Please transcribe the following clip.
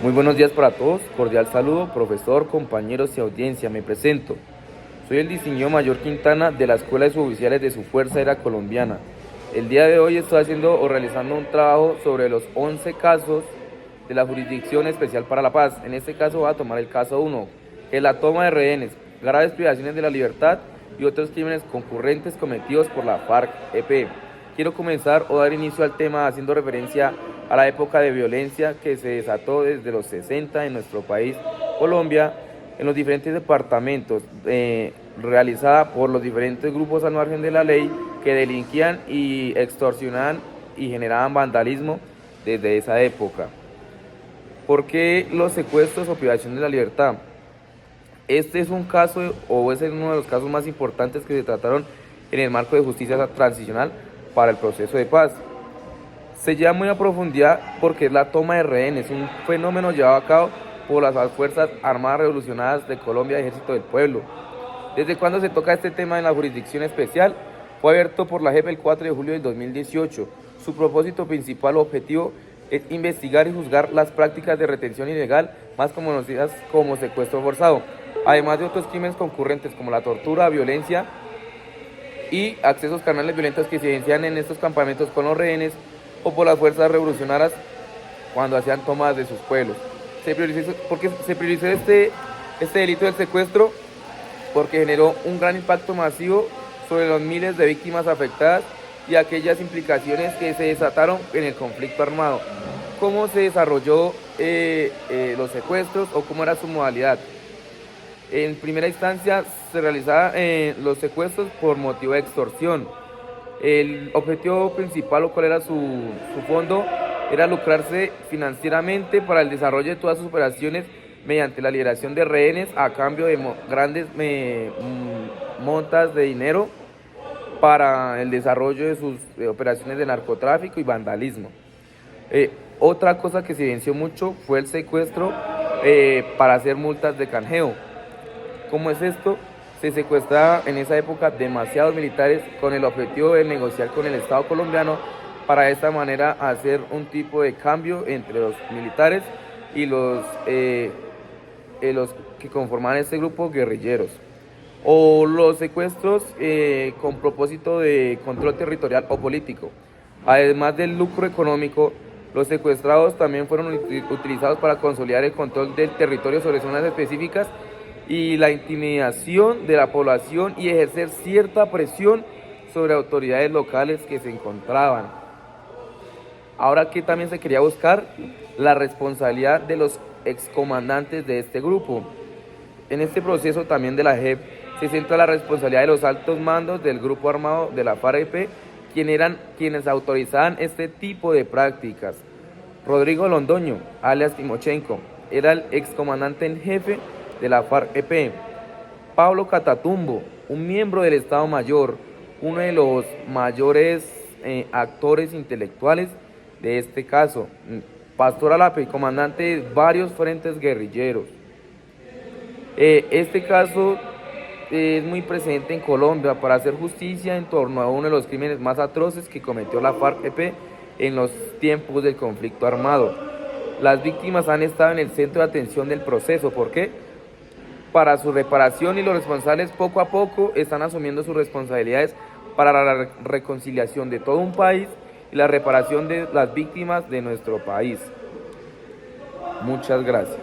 Muy buenos días para todos, cordial saludo, profesor, compañeros y audiencia, me presento. Soy el distinguido Mayor Quintana de la Escuela de Suboficiales de su Fuerza Aérea Colombiana. El día de hoy estoy haciendo o realizando un trabajo sobre los 11 casos de la Jurisdicción Especial para la Paz. En este caso voy a tomar el caso 1, que es la toma de rehenes, graves privaciones de la libertad y otros crímenes concurrentes cometidos por la FARC-EP. Quiero comenzar o dar inicio al tema haciendo referencia a la época de violencia que se desató desde los 60 en nuestro país, Colombia, en los diferentes departamentos, realizada por los diferentes grupos al margen de la ley que delinquían y extorsionaban y generaban vandalismo desde esa época. ¿Por qué los secuestros o privación de la libertad? Este es un caso, o es uno de los casos más importantes que se trataron en el marco de justicia transicional para el proceso de paz. Se lleva muy a profundidad porque es la toma de rehenes, un fenómeno llevado a cabo por las Fuerzas Armadas Revolucionarias de Colombia, Ejército del Pueblo. ¿Desde cuándo se toca este tema en la Jurisdicción Especial? Fue abierto por la JEP el 4 de julio del 2018. Su propósito principal o objetivo es investigar y juzgar las prácticas de retención ilegal, más conocidas como secuestro forzado, además de otros crímenes concurrentes como la tortura, violencia y accesos carnales violentos que se evidencian en estos campamentos con los rehenes o por las fuerzas revolucionarias cuando hacían tomas de sus pueblos. ¿Por qué se priorizó este delito del secuestro? Porque generó un gran impacto masivo sobre los miles de víctimas afectadas y aquellas implicaciones que se desataron en el conflicto armado. ¿Cómo se desarrolló los secuestros o cómo era su modalidad? En primera instancia se realizaban los secuestros por motivo de extorsión. El objetivo principal o cuál era su fondo era lucrarse financieramente para el desarrollo de todas sus operaciones mediante la liberación de rehenes a cambio de grandes montas de dinero para el desarrollo de sus operaciones de narcotráfico y vandalismo. Otra cosa que se evidenció mucho fue el secuestro para hacer multas de canjeo. ¿Cómo es esto? Se secuestraba en esa época demasiados militares con el objetivo de negociar con el Estado colombiano para de esta manera hacer un tipo de cambio entre los militares y los que conforman este grupo guerrilleros. O los secuestros con propósito de control territorial o político. Además del lucro económico, los secuestrados también fueron utilizados para consolidar el control del territorio sobre zonas específicas y la intimidación de la población y ejercer cierta presión sobre autoridades locales que se encontraban. Ahora que también se quería buscar la responsabilidad de los excomandantes de este grupo. En este proceso también de la JEP se centra la responsabilidad de los altos mandos del grupo armado de la FARC-EP, quienes autorizaban este tipo de prácticas. Rodrigo Londoño, alias Timochenko, era el excomandante en jefe de la FARC-EP. Pablo Catatumbo, un miembro del Estado Mayor, uno de los mayores actores intelectuales de este caso. Pastor Alape, comandante de varios frentes guerrilleros. Este caso es muy presente en Colombia para hacer justicia en torno a uno de los crímenes más atroces que cometió la FARC-EP en los tiempos del conflicto armado. Las víctimas han estado en el centro de atención del proceso. ¿Por qué? Para su reparación, y los responsables poco a poco están asumiendo sus responsabilidades para la reconciliación de todo un país y la reparación de las víctimas de nuestro país. Muchas gracias.